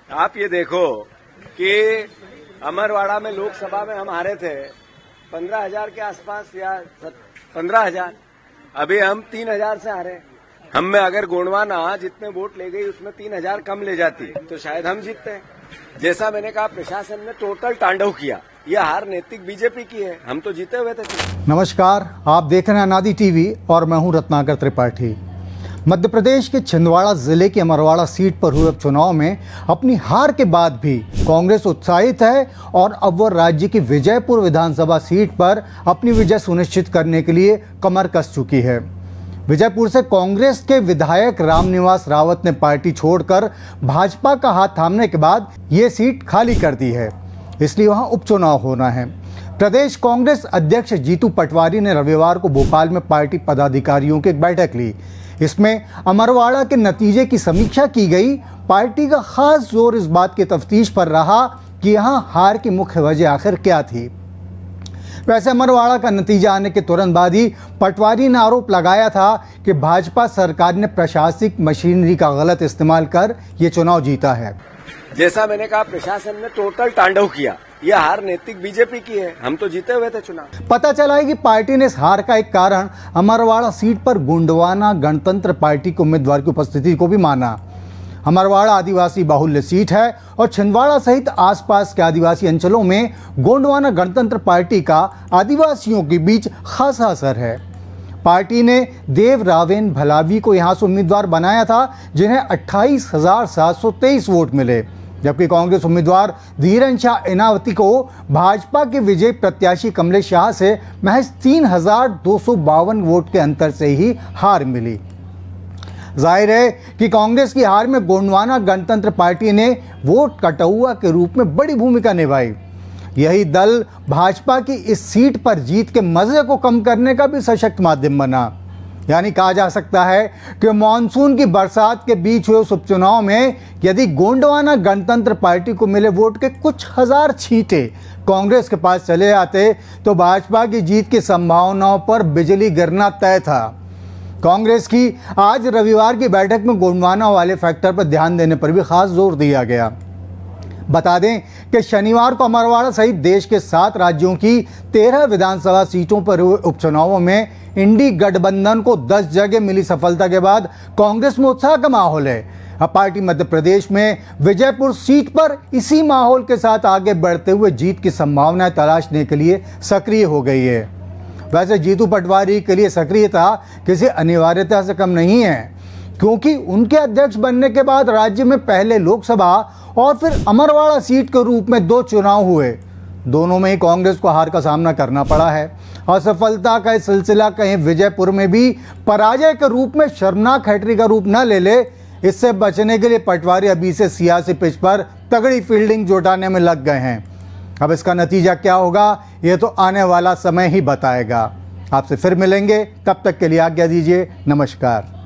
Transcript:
आप ये देखो कि अमरवाड़ा में लोकसभा में हम हारे थे 15,000 के आसपास या 15,000। अभी हम 3,000 से हारे। हम में अगर गोंडवाना जितने वोट ले गई उसमें 3,000 कम ले जाती तो शायद हम जीतते हैं। जैसा मैंने कहा, प्रशासन ने टोटल तांडव किया। यह हार नैतिक बीजेपी की है। हम तो जीते हुए थे। नमस्कार, आप देख रहे हैं अनादि टीवी और मैं हूं रत्नाकर त्रिपाठी। मध्य प्रदेश के छिंदवाड़ा जिले की अमरवाड़ा सीट पर हुए उपचुनाव में अपनी हार के बाद भी कांग्रेस उत्साहित है और अब वह राज्य की विजयपुर विधानसभा सीट पर अपनी विजय सुनिश्चित करने के लिए कमर कस चुकी है। विजयपुर से कांग्रेस के विधायक रामनिवास रावत ने पार्टी छोड़कर भाजपा का हाथ थामने के बाद ये सीट खाली कर दी है, इसलिए वहां उपचुनाव होना है। प्रदेश कांग्रेस अध्यक्ष जीतू पटवारी ने रविवार को भोपाल में पार्टी पदाधिकारियों की एक बैठक ली। इसमें अमरवाड़ा के नतीजे की समीक्षा की गई। पार्टी का खास जोर इस बात की तफ्तीश पर रहा कि यहां हार की मुख्य वजह आखिर क्या थी। वैसे अमरवाड़ा का नतीजा आने के तुरंत बाद ही पटवारी ने आरोप लगाया था कि भाजपा सरकार ने प्रशासनिक मशीनरी का गलत इस्तेमाल कर ये चुनाव जीता है। जैसा मैंने कहा, प्रशासन ने टोटल तांडव किया। यह हार नैतिक बीजेपी की है। हम तो जीते हुए थे चुनाव। पता चला है कि पार्टी ने इस हार का एक कारण अमरवाड़ा सीट पर गोंडवाना गणतंत्र पार्टी के उम्मीदवार की उपस्थिति को भी माना। अमरवाड़ा आदिवासी बाहुल्य सीट है और छिंदवाड़ा सहित आसपास के आदिवासी अंचलों में गोंडवाना गणतंत्र पार्टी का आदिवासियों के बीच खासा असर है। पार्टी ने देव रावेन भलावी को यहां से उम्मीदवार बनाया था, जिन्हें 28,723 वोट मिले, जबकि कांग्रेस उम्मीदवार धीरन शाह इनावती को भाजपा के विजयी प्रत्याशी कमलेश शाह से महज 3,252 वोट के अंतर से ही हार मिली। जाहिर है कि कांग्रेस की हार में गोंडवाना गणतंत्र पार्टी ने वोट कटौआ के रूप में बड़ी भूमिका निभाई। यही दल भाजपा की इस सीट पर जीत के मजे को कम करने का भी सशक्त माध्यम बना। यानी कहा जा सकता है कि मानसून की बरसात के बीच हुए उस उपचुनाव में यदि गोंडवाना गणतंत्र पार्टी को मिले वोट के कुछ हजार छींटे कांग्रेस के पास चले आते तो भाजपा की जीत की संभावनाओं पर बिजली गिरना तय था। कांग्रेस की आज रविवार की बैठक में गोंडवाना वाले फैक्टर पर ध्यान देने पर भी खास जोर दिया गया। बता दें कि शनिवार को अमरवाड़ा सहित देश के 7 राज्यों की 13 विधानसभा सीटों पर हुए उपचुनावों में इंडी गठबंधन को 10 जगह मिली सफलता के बाद कांग्रेस में उत्साह का माहौल है। अब पार्टी मध्य प्रदेश में विजयपुर सीट पर इसी माहौल के साथ आगे बढ़ते हुए जीत की संभावनाएं तलाशने के लिए सक्रिय हो गई है। वैसे जीतू पटवारी के लिए सक्रियता किसी अनिवार्यता से कम नहीं है, क्योंकि उनके अध्यक्ष बनने के बाद राज्य में पहले लोकसभा और फिर अमरवाड़ा सीट के रूप में 2 चुनाव हुए। दोनों में ही कांग्रेस को हार का सामना करना पड़ा है। असफलता का सिलसिला कहीं विजयपुर में भी पराजय के रूप में शर्मनाक हैट्री का रूप न ले ले, इससे बचने के लिए पटवारी अभी से सियासी पिच पर तगड़ी फील्डिंग जुटाने में लग गए हैं। अब इसका नतीजा क्या होगा ये तो आने वाला समय ही बताएगा। आपसे फिर मिलेंगे, तब तक के लिए आज्ञा दीजिए। नमस्कार।